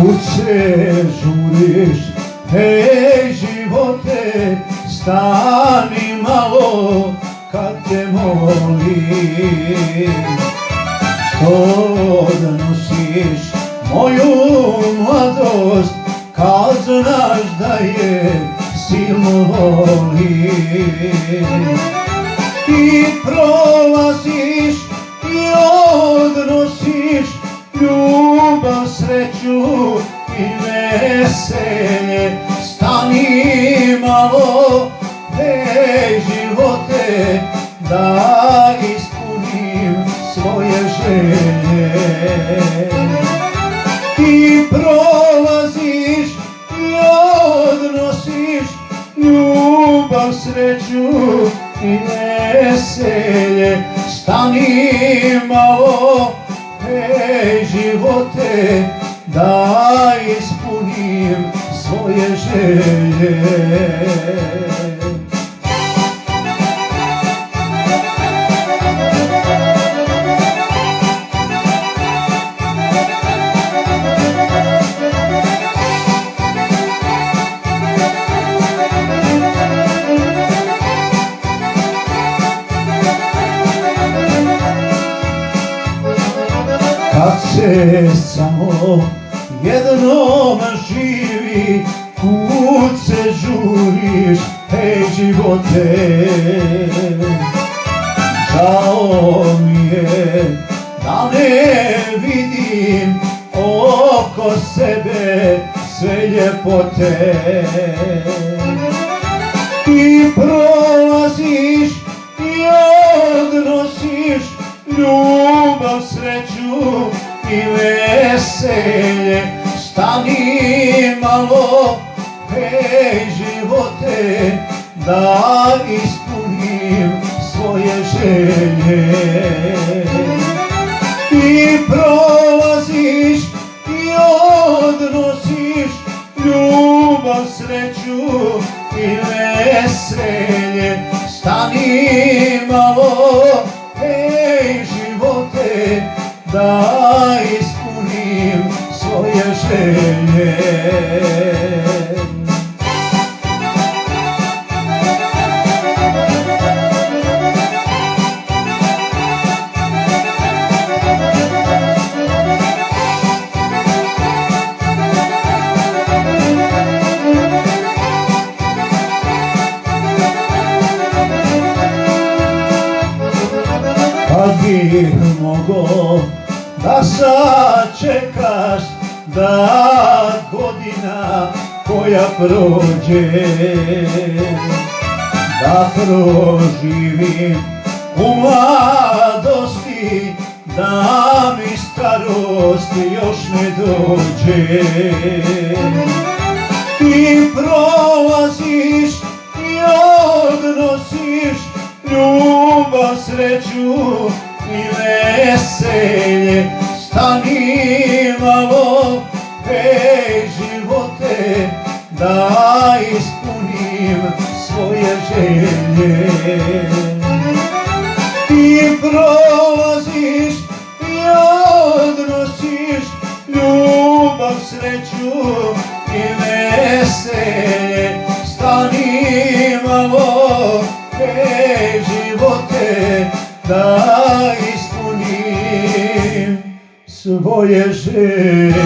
Kud se žuriš, hej živote, stani malo kad te molim. Što da nosiš moju mladost, kad znaš da je silno volim. Ti prolaziš i odnosiš ljubav, sreću i veselje. Stani malo, hej živote, da ispunim svoje želje. Ti prolaziš i odnosiš ljubav, sreću i veselje. Stani malo, hej živote, da ispunim svoje želje. Kad se samo jednom živi, kud se žuriš, hej živote. Žao mi je da ne vidim oko sebe sve ljepote. Ti prolaziš i odnosiš ljubav, sreću i veselje. Stani malo, hej živote, da ispunim svoje želje. Ti prolaziš i odnosiš ljubav, sreću i veselje. Stani malo, hej živote, da ispunim svoje želje. Kad bih mogao da sačekaš da godina koja prođe, da proživim u mladosti, da mi starost još ne dođe. Ti prolaziš i odnosiš ljubav, sreću i veselje. Stani malo, hej živote, da ispunim svoje želje. Ti prolaziš i odnosiš ljubav, sreću i veselje. Stani malo, hej živote, da ispunim svoje želje.